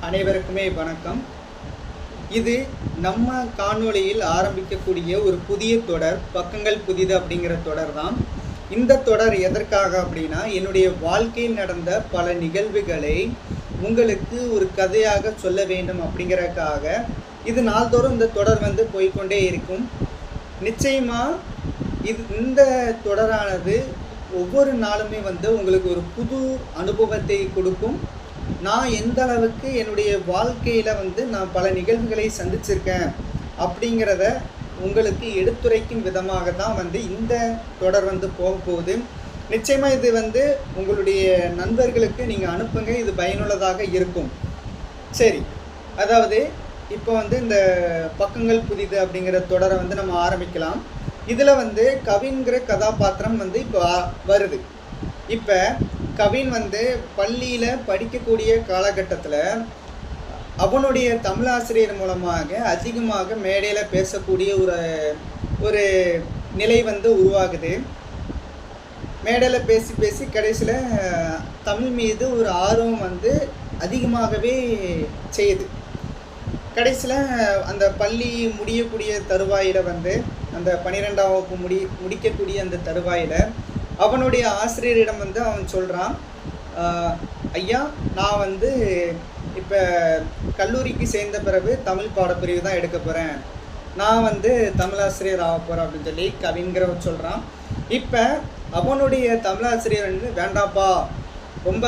அனைவருக்குமே வணக்கம். இது நம்ம காணொளியில் ஆரம்பிக்கக்கூடிய ஒரு புதிய தொடர், பக்கங்கள் புதிது அப்படிங்கிற தொடர் தான். இந்த தொடர் எதற்காக அப்படின்னா, என்னுடைய வாழ்க்கையில் நடந்த பல நிகழ்வுகளை உங்களுக்கு ஒரு கதையாக சொல்ல வேண்டும் அப்படிங்கிறதுக்காக இது நாள்தோறும் இந்த தொடர் போய்கொண்டே இருக்கும். நிச்சயமாக இந்த தொடரானது ஒவ்வொரு நாளுமே உங்களுக்கு ஒரு புது அனுபவத்தை கொடுக்கும். நான் எந்த அளவுக்கு என்னுடைய வாழ்க்கையில் நான் பல நிகழ்வுகளை சந்திச்சிருக்கேன் அப்படிங்கிறத உங்களுக்கு எடுத்துரைக்கும் விதமாக தான் இந்த தொடர் போக போகுது. நிச்சயமாக இது உங்களுடைய நண்பர்களுக்கு நீங்கள் அனுப்புங்க, இது பயனுள்ளதாக இருக்கும். சரி, அதாவது இப்போ இந்த பக்கங்கள் புதிது அப்படிங்கிற தொடரை நம்ம ஆரம்பிக்கலாம். இதில் கவின்கிற கதாபாத்திரம் இப்போ வருது. இப்போ கவின் பள்ளியில் படிக்கக்கூடிய காலகட்டத்தில் அவனுடைய தமிழாசிரியர் மூலமாக அதிகமாக மேடையில் பேசக்கூடிய ஒரு நிலை உருவாகுது. மேடையில் பேசி பேசி கடைசியில் தமிழ் மீது ஒரு ஆர்வம் அதிகமாகவே செய்யுது. கடைசியில் அந்த பள்ளி முடியக்கூடிய தருவாயில் அந்த 12ஆம் வகுப்பு முடிக்கக்கூடிய அந்த தருவாயில் அவனுடைய ஆசிரியரிடம் அவன் சொல்கிறான், ஐயா, நான் இப்போ கல்லூரிக்கு சேர்ந்த பிறகு தமிழ் பாடப்பிரிவு தான் எடுக்க போகிறேன், நான் தமிழாசிரியர் ஆக போகிறேன் அப்படின்னு சொல்லி கவிங்கிறவன் சொல்கிறான். இப்போ அவனுடைய தமிழாசிரியர் வேண்டாப்பா, ரொம்ப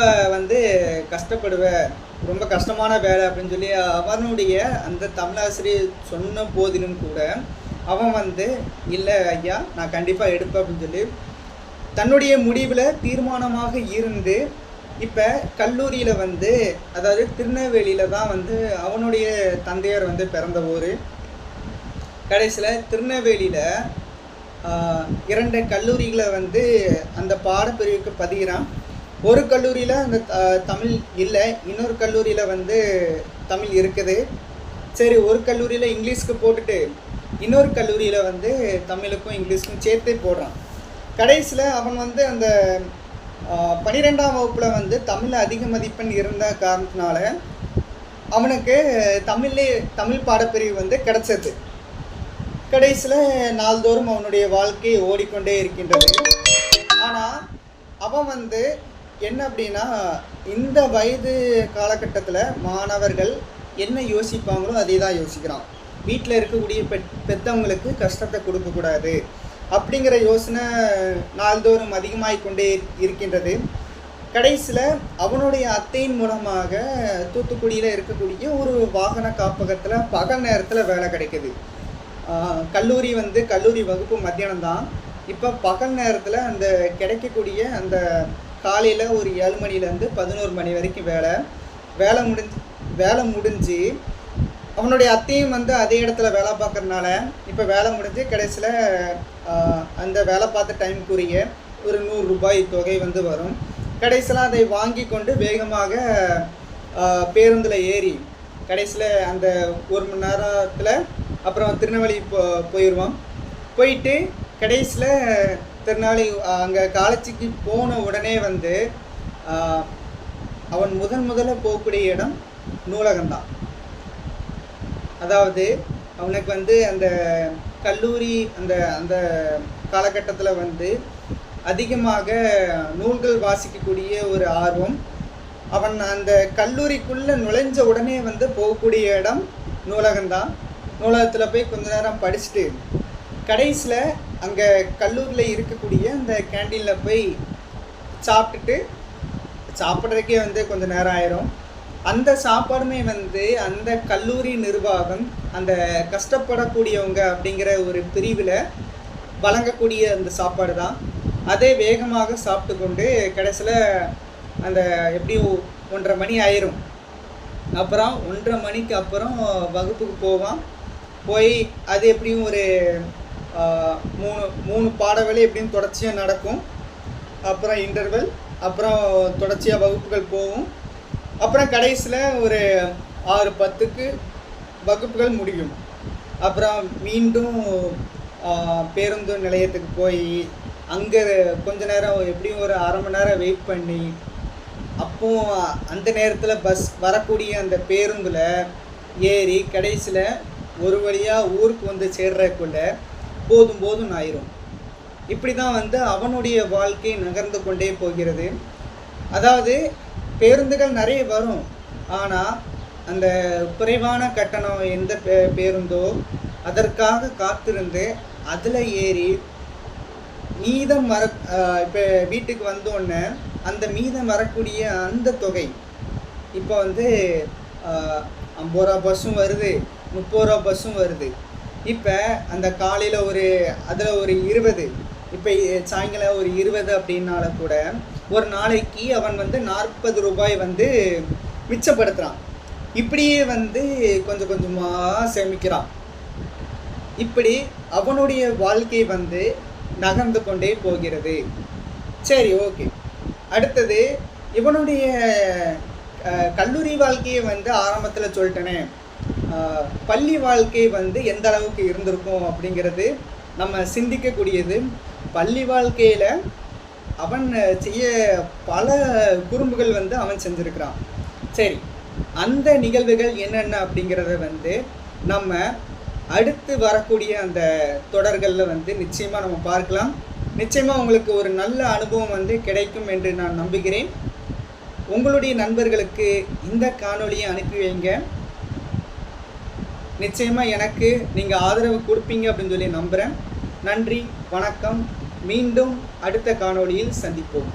கஷ்டப்படுவேன், ரொம்ப கஷ்டமான வேலை அப்படின்னு சொல்லி அவனுடைய அந்த தமிழாசிரியர் சொன்ன போதிலும் கூட அவன் இல்லை ஐயா, நான் கண்டிப்பாக எடுப்பேன் அப்படின்னு சொல்லி தன்னுடைய முடிவில் தீர்மானமாக இருந்து இப்போ கல்லூரியில் அதாவது திருநெல்வேலியில் தான் அவனுடைய தந்தையார் பிறந்த ஊர். கடைசியில் திருநெல்வேலியில் 2 கல்லூரிகளை அந்த பாடப்பிரிவுக்கு பதிகிறான். ஒரு கல்லூரியில் அந்த தமிழ் இல்லை, இன்னொரு கல்லூரியில் தமிழ் இருக்குது. சரி, ஒரு கல்லூரியில் இங்கிலீஷ்க்கு போட்டுட்டு இன்னொரு கல்லூரியில் தமிழுக்கும் இங்கிலீஷ்க்கும் சேர்த்து போடுறான். கடைசியில் அவன் அந்த 12ஆம் வகுப்பில் தமிழில் அதிக மதிப்பெண் இருந்த காரணத்தினால அவனுக்கு தமிழ் பாடப்பிரிவு கிடச்சது. கடைசியில் நாள்தோறும் அவனுடைய வாழ்க்கை ஓடிக்கொண்டே இருக்கின்றது. ஆனால் அவன் என்ன அப்படின்னா, இந்த வயது காலகட்டத்தில் மாணவர்கள் என்ன யோசிப்பாங்களோ அதே தான் யோசிக்கிறான். வீட்டில் இருக்கக்கூடிய பெற்றவங்களுக்கு கஷ்டத்தை கொடுக்கக்கூடாது அப்படிங்கிற யோசனை நாள்தோறும் அதிகமாகிக்கொண்டே இருக்கின்றது. கடைசியில் அவனுடைய அத்தையின் மூலமாக தூத்துக்குடியில் இருக்கக்கூடிய ஒரு வாகன காப்பகத்தில் பகல் நேரத்தில் வேலை கிடைக்குது. கல்லூரி கல்லூரி வகுப்பு மத்தியானம் தான். இப்போ பகல் நேரத்தில் அந்த கிடைக்கக்கூடிய அந்த காலையில் ஒரு 7 மணிலேருந்து 11 மணி வரைக்கும் வேலை முடிஞ்சு அவனுடைய அத்தையும் அதே இடத்துல வேலை பார்க்குறதுனால இப்போ வேலை முடிஞ்சு கடைசியில் அந்த வேலை பார்த்த டைமுக்குரிய ஒரு 100 ரூபாய் தொகை வரும். கடைசியில் அதை வாங்கி கொண்டு வேகமாக பேருந்தில் ஏறி கடைசியில் அந்த 1 மணி நேரத்தில் அப்புறம் திருநெல்வேலி போயிடுவான். போயிட்டு கடைசியில் திருநெல்வேலி அங்கே காலேஜுக்கு போன உடனே அவன் முதல்ல போகக்கூடிய இடம் நூலகம்தான். அதாவது அவனுக்கு அந்த கல்லூரி அந்த காலகட்டத்தில் அதிகமாக நூல்கள் வாசிக்கக்கூடிய ஒரு ஆர்வம். அவன் அந்த கல்லூரிக்குள்ளே நுழைஞ்ச உடனே போகக்கூடிய இடம் நூலகம்தான். நூலகத்தில் போய் கொஞ்ச நேரம் படிச்சுட்டு கடைசியில் அங்கே கல்லூரியில் இருக்கக்கூடிய அந்த கேண்டீனில் போய் சாப்பிட்டுட்டு சாப்பிட்றதுக்கே கொஞ்சம் நேரம் ஆயிரும். அந்த சாப்பாடுமே அந்த கல்லூரி நிர்வாகம் அந்த கஷ்டப்படக்கூடியவங்க அப்படிங்கிற ஒரு பிரிவில் வழங்கக்கூடிய அந்த சாப்பாடு தான். அதே வேகமாக சாப்பிட்டு கொண்டு கடைசியில் அந்த எப்படியும் 1:30 மணி ஆயிரும். அப்புறம் 1:30 மணிக்கு அப்புறம் வகுப்புக்கு போவான். போய் அது எப்படியும் ஒரு 3 பாடவேளை எப்படியும் தொடர்ச்சியாக நடக்கும். அப்புறம் இன்டர்வல், அப்புறம் தொடர்ச்சியாக வகுப்புகள் போகும். அப்புறம் கடைசியில் ஒரு 6:10க்கு வகுப்புகள் முடியும். அப்புறம் மீண்டும் பேருந்து நிலையத்துக்கு போய் அங்கே கொஞ்ச நேரம் எப்படியும் ஒரு 1/2 மணி நேரம் வெயிட் பண்ணி அப்போ அந்த நேரத்தில் பஸ் வரக்கூடிய அந்த பேருந்தில் ஏறி கடைசியில் ஒரு வழியாக ஊருக்கு வந்து சேர்றதுக்குள்ள போதும் போதும் ஆயிரும். இப்படி தான் வந்து அவனுடைய வாழ்க்கை நகர்ந்து கொண்டே போகிறது. அதாவது பேருந்துகள் நிறைய வரும், ஆனால் அந்த குறைவான கட்டணம் எந்த பேருந்தோ அதற்காக காத்திருந்து அதில் ஏறி மீதம் இப்போ வீட்டுக்கு வந்தோடனே அந்த மீதம் வரக்கூடிய அந்த தொகை இப்போ வந்து 50 ரூபா பஸ்ஸும் வருது, 30 ரூபா பஸ்ஸும் வருது. இப்போ அந்த காலையில் அதில் ஒரு 20, இப்போ சாயங்காலம் ஒரு 20 அப்படின்னால கூட ஒரு நாளைக்கு அவன் வந்து 40 ரூபாய் வந்து மிச்சப்படுத்துகிறான். இப்படியே வந்து கொஞ்சம் கொஞ்சமாக சேமிக்கிறான். இப்படி அவனுடைய வாழ்க்கை வந்து நகர்ந்து கொண்டே போகிறது. சரி, ஓகே. அடுத்தது இவனுடைய கல்லூரி வாழ்க்கையை வந்து ஆரம்பத்தில் சொல்லிட்டேனே, பள்ளி வாழ்க்கை வந்து எந்த அளவுக்கு இருந்திருக்கும் அப்படிங்கிறது நம்ம சிந்திக்கக்கூடியது. பள்ளி வாழ்க்கையில் அவன் செய்ய பல குறும்புகள் வந்து அவன் செஞ்சுருக்கிறான். சரி, அந்த நிகழ்வுகள் என்னென்ன அப்படிங்கிறத வந்து நம்ம அடுத்து வரக்கூடிய அந்த தொடர்களில் வந்து நிச்சயமாக நம்ம பார்க்கலாம். நிச்சயமாக உங்களுக்கு ஒரு நல்ல அனுபவம் வந்து கிடைக்கும் என்று நான் நம்புகிறேன். உங்களுடைய நண்பர்களுக்கு இந்த காணொலியை அனுப்பி வைங்க. நிச்சயமாக எனக்கு நீங்கள் ஆதரவு கொடுப்பீங்க அப்படின்னு சொல்லி நம்புகிறேன். நன்றி, வணக்கம். மீண்டும் அடுத்த காணொளியில் சந்திப்போம்.